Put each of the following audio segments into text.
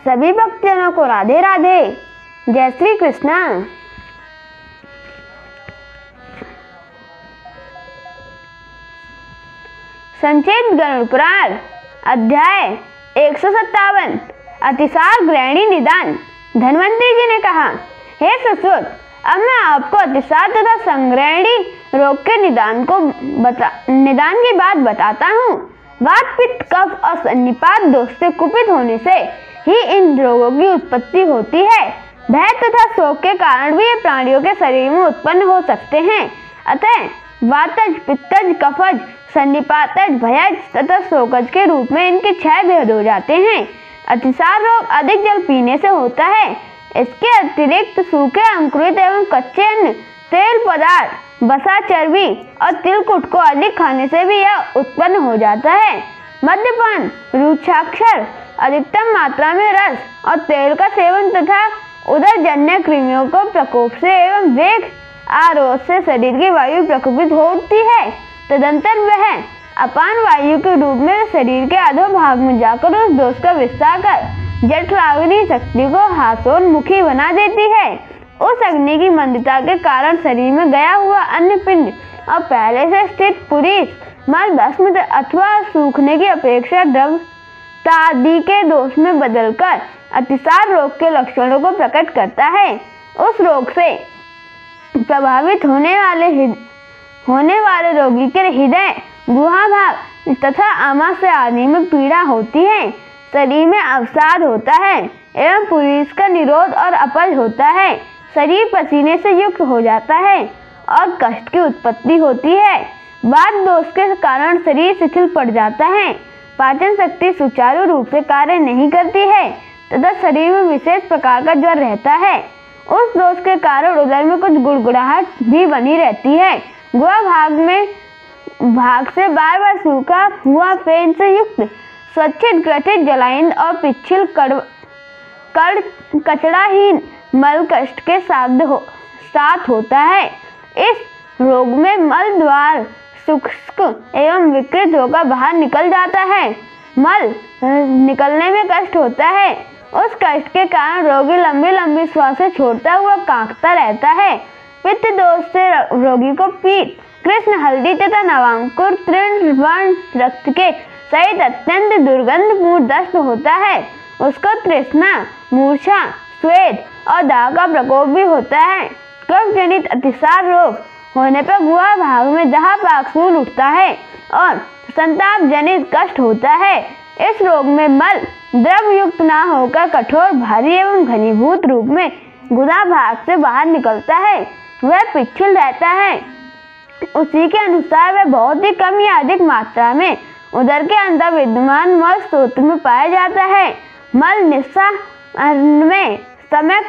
सभी भक्तजनों को राधे राधे। जय श्री कृष्ण। संचित गरुड़ पुराण अध्याय 157 अतिसार ग्रहणी निदान। धन्वंतरी जी ने कहा, हे सुश्रुत, अब मैं आपको अतिसार तथा संग्रहणी रोग के निदान की बात बताता हूँ। वात, पित्त, कफ और सन्निपात दोष से कुपित होने से ही इन रोगों की उत्पत्ति होती है। भय तथा शोक के कारण भी ये प्राणियों के शरीर में उत्पन्न हो सकते हैं। अतः वातज, पित्तज, कफज, सन्निपातज, भयज तथा शोकज के रूप में इनके 6 भेद हो जाते हैं। अतिसार रोग अधिक जल पीने से होता है। इसके अतिरिक्त सूखे, अंकुरित एवं कच्चे अन्न, तेल पदार्थ, बसा, चर्बी और तिलकुट को अधिक खाने से भी यह उत्पन्न हो जाता है। मद्यपान, रुक्षाक्षर, अधिकतम मात्रा में रस और तेल का सेवन तथा उदरजन्य कृमियों को प्रकोप से एवं वेग आरोध से शरीर की वायु प्रकोपित होती है। तदंतर वह अपान वायु के रूप में शरीर के अधोभाग में जाकर उस दोष का विस्तार कर जठराग्नि शक्ति को हासोन्मुखी बना देती है। उस अग्नि की मंदता के कारण शरीर में गया हुआ अन्य पिंड और पहले से स्थित पुरीष मल भस्म अथवा सूखने की अपेक्षा द्रवता आदि के दोष में बदलकर अतिसार रोग के लक्षणों को प्रकट करता है। उस रोग से प्रभावित होने वाले रोगी के हृदय, गुहा भाग तथा आमाशय आदि में पीड़ा होती है। शरीर में अवसाद होता है एवं पुरीष का निरोध और अपच होता है। शरीर पसीने से युक्त हो जाता है और कष्ट की उत्पत्ति होती है। वात दोष के कारण शरीर शिथिल पड़ जाता है। पाचन शक्ति सुचारू रूप से कार्य नहीं करती है तथा शरीर में विशेष प्रकार का ज्वर रहता है। उस दोष के कारण उदर में कुछ गुड़गुड़ाहट भी बनी रहती है। गुहा भाग से बार बार सूखा हुआ फेन से युक्त स्वच्छित, ग्रथित, जलाइंद और पिच्छिल कचड़ाहीन मल कष्ट के साथ होता है। इस रोग में मल द्वार शुष्क एवं विकृत होकर बाहर निकल जाता है। मल निकलने में कष्ट होता है। उस कष्ट के कारण रोगी लंबी लंबी श्वासें छोड़ता हुआ कांपता रहता है। पित्त दोष से रोगी को पीत, कृष्ण, हल्दी तथा नवांकुर तृण वर्ण रक्त के सहित अत्यंत दुर्गंधपूर्ण दस्त होता है। उसको तृष्णा, मूर्छा, स्वेद और दाह का प्रकोप भी होता है। कफ जनित अतिसार रोग होने पर गुहा भाग में दाह पाकसूल उठता है और संताप जनित कष्ट होता है। इस रोग में मल द्रव युक्त न होकर कठोर, भारी एवं घनीभूत रूप में गुदा भाग से बाहर निकलता है। वह पिच्छिल रहता है। उसी के अनुसार वह बहुत ही कम या अधिक मात्रा में उदर के अंदर विद्यमान मल स्रोत में पाया जाता है। मल निस्सारण में समय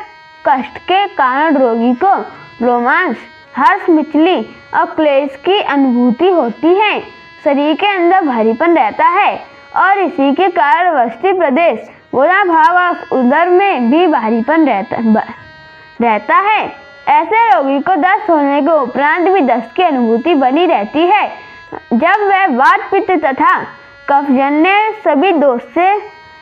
कष्ट के कारण रोगी को रोमांच, हर्ष, मिचली और क्लेश की अनुभूति होती है। शरीर के अंदर भारीपन रहता है और इसी के कारण वस्ती प्रदेश, गुदा भाग और उदर में भी भारीपन रहता है। ऐसे रोगी को दस्त होने के उपरांत भी दस्त की अनुभूति बनी रहती है। जब वह वात, पित्त तथा कफजन्य सभी दोष से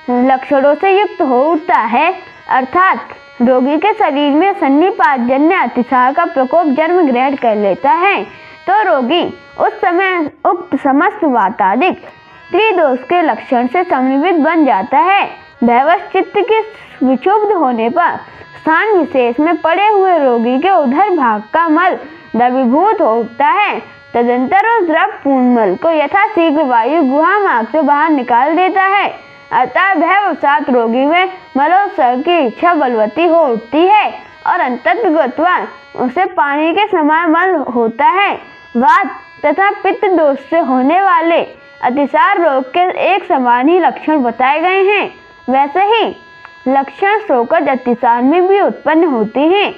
लक्षणों से युक्त हो उठता है, अर्थात रोगी के शरीर में सन्निपातजन्य अतिसार का प्रकोप जन्म ग्रहण कर लेता है, तो रोगी उस समय उक्त समस्त वातादिक त्रिदोष के लक्षण से समन्वित बन जाता है। भयवश चित्त के विक्षुब्ध होने पर स्थान विशेष में पड़े हुए रोगी के उधर भाग का मल द्रवीभूत हो उठता है। तदंतर उस द्रव पूर्ण मल को यथाशीघ्र वायु गुहा मार्ग से बाहर निकाल देता है। अतः भयवशात रोगी में मलोत्सर्ग की इच्छा बलवती हो उठती है और अंततः उसे पानी के समान मल होता है। वात तथा पित्त दोष से होने वाले अतिसार रोग के एक समान ही लक्षण बताए गए हैं। वैसे ही लक्षण शोकज अतिसार में भी उत्पन्न होते हैं।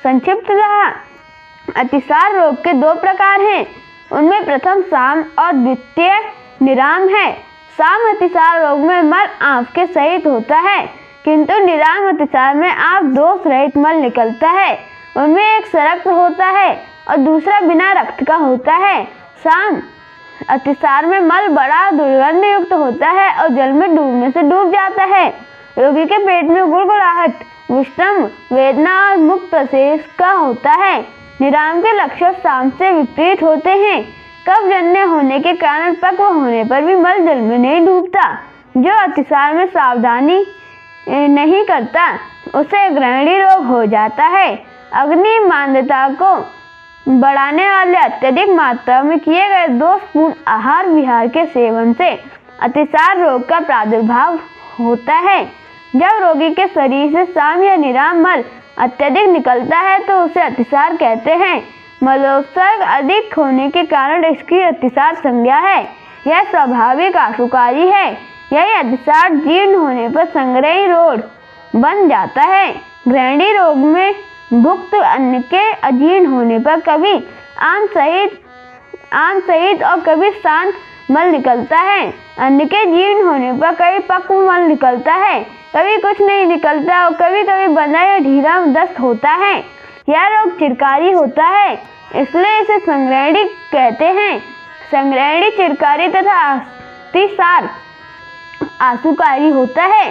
संक्षिप्ततः अतिसार रोग के 2 प्रकार हैं। उनमें प्रथम साम और द्वितीय निराम है। साम अतिसार रोग में मल आंख के सहित होता है, किंतु निराम अतिसार में आंख दोष रहित मल निकलता है। उनमें एक सरक्त होता है और दूसरा बिना रक्त का होता है। साम अतिसार में मल बड़ा दुर्गंध युक्त होता है और जल में डूबने से डूब जाता है। रोगी के पेट में गुड़गुड़ाहट, विषम वेदना और मुक्त प्रवेश का होता है। निराम के लक्षण साम से विपरीत होते हैं। कफजन्य होने के कारण पक्व होने पर भी मल जल में नहीं डूबता। जो अतिसार में सावधानी नहीं करता उसे ग्रहणी रोग हो जाता है। अग्नि मांद्यता को बढ़ाने वाले अत्यधिक मात्रा में किए गए दोषपूर्ण आहार विहार के सेवन से अतिसार रोग का प्रादुर्भाव होता है। जब रोगी के शरीर से साम या निराम मल अत्यधिक निकलता है तो उसे अतिसार कहते हैं। मलोत्सर्ग अधिक होने के कारण इसकी अतिसार संज्ञा है। यह स्वाभाविक आशुकारी है। यही अतिसार जीर्ण होने पर संग्रही रोग बन जाता है। ग्रहणी रोग में भुक्त अन्न के अजीर्ण होने पर कभी आम सहित और कभी शांत मल निकलता है। अन्न के जीर्ण होने पर कभी पक्व मल निकलता है, कभी कुछ नहीं निकलता और कभी कभी बंधा या ढीला दस्त होता है। यह रोग चिरकारी होता है, इसलिए इसे संग्रहणी कहते हैं। संग्रहणी चिरकारी तथा अतिसार आशुकारी होता है।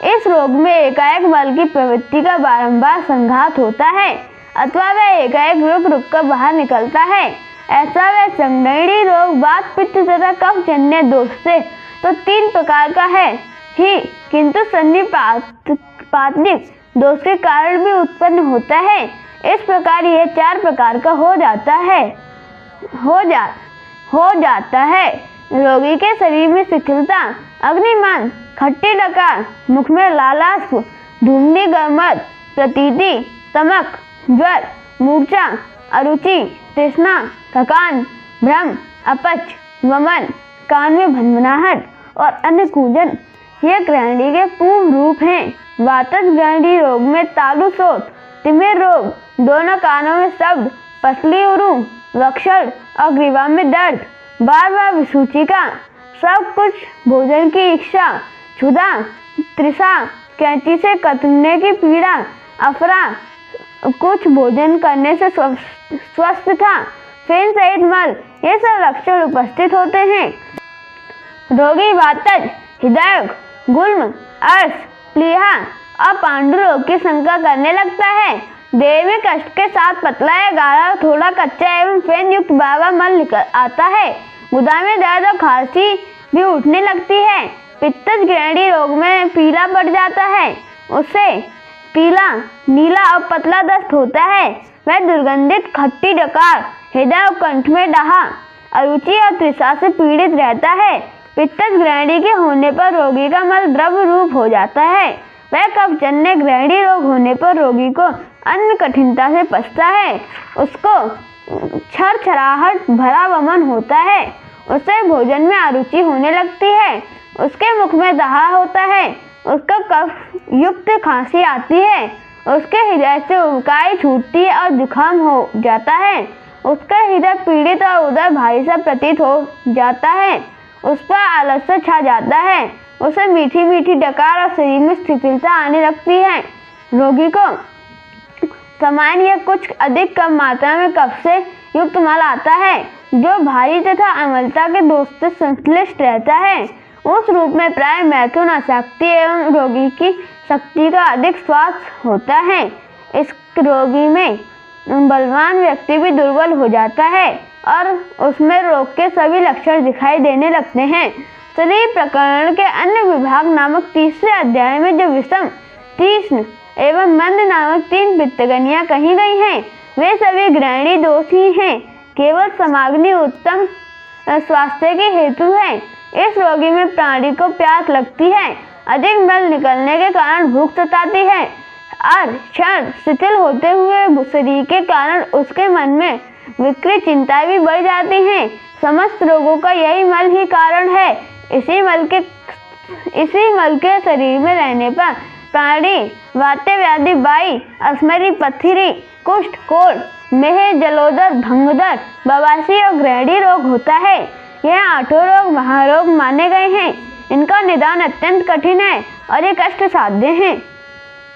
इस रोग में एकाएक मल की प्रवृत्ति का बारंबार संघात होता है अथवा वह एकाएक रुक कर बाहर निकलता है। ऐसा वह संग्रहणी रोग वात पित्त तथा कफजन्य दोष से तो 3 प्रकार का है ही, किंतु सन्निपातिक दोष के कारण भी उत्पन्न होता है। इस प्रकार यह 4 प्रकार का हो जाता है। रोगी के शरीर में शिथिलता, अग्निमान, खट्टी डकार, मुख में लालाश, धूमनी गमन, प्रतीति, तमक, ज्वर, मूर्छा, अरुचि, तृष्णा, थकान, भ्रम, अपच, वमन, कान में भनभनाहट और अन्य कूजन ये ग्रहणी के पूर्व रूप हैं। वातज ग्रहणी रोग में तालु शोथ, तिमिर रोग, दोनों कानों में शब्द, पसली उरू, वक्षण और ग्रीवा में दर्द, बार बार विसूचिका, सब कुछ भोजन की इच्छा, क्षुधा, तृषा, कैंची से कतरने की पीड़ा, अफरा, कुछ भोजन करने से स्वस्थ था, फेन सहित मल, ये सब लक्षण उपस्थित होते हैं। रोगी वातज, हृदय, गुल्म, अर्श, प्लीहा और पांडु रोग की शंका करने लगता है। देह में कष्ट के साथ पतला या गाढ़ा, थोड़ा कच्चा एवं फेन युक्त बाबा मल निकल आता है। गुदा में दर्द और खांसी भी उठने लगती है। पित्तज ग्रहणी रोग में पीला पड़ जाता है, उससे पीला, नीला और पतला दस्त होता है। वह दुर्गंधित, खट्टी डकार, हृदय और कंठ में डाहा, अरुचि और तृषा से पीड़ित रहता है। पित्तज ग्रहणी के होने पर रोगी का मल द्रव रूप हो जाता है। वह कफजन्य ग्रहणी रोग होने पर रोगी को अन्न कठिनता से पचता है, उसको छरछराहट भरा वमन होता है, उसे भोजन में अरुचि होने लगती है, उसके मुख में दाहा होता है, उसका कफ युक्त खांसी आती है, उसके हृदय से उबकाई छूटती है और जुकाम हो जाता है, उसका हृदय पीड़ित और उदर भारी सा प्रतीत हो जाता है, उस पर आलस्य छा जाता है, उसे मीठी मीठी डकार और शरीर में शिथिलता आने लगती है। रोगी को सामान्य या कुछ अधिक कम मात्रा में कफ से युक्त मल आता है, जो भारी तथा अम्लता के दोष से संश्लिष्ट रहता है। उस रूप में प्राय मैथुन आसक्ति एवं रोगी की शक्ति का अधिक श्वास होता है। इस रोगी में बलवान व्यक्ति भी दुर्बल हो जाता है और उसमें रोग के सभी लक्षण दिखाई देने लगते हैं। शरीर प्रकरण के अन्य विभाग नामक 3रे अध्याय में जो विषम, तीक्ष्ण एवं मंद नामक 3 पित्तगनियां कही गई हैं, वे सभी ग्रहणी दोष ही हैं। केवल समाग्नि उत्तम स्वास्थ्य के हेतु है। इस रोगी में प्राणी को प्यास लगती है, अधिक मल निकलने के कारण भूख सताती है और क्षण शिथिल होते हुए शरीर के कारण उसके मन में विकृत चिंताएं भी बढ़ जाती हैं। समस्त रोगों का यही मल ही कारण है। इसी मल के शरीर में रहने पर प्राणी वात्य व्याधि, बाई, अस्मरी, पथरी, कुष्ठ, कोढ़, मेह, जलोदर, भंगदर, बवासीर और ग्रहणी रोग होता है। यह 8 रोग महारोग माने गए हैं। इनका निदान अत्यंत कठिन है और ये कष्ट साध्य हैं।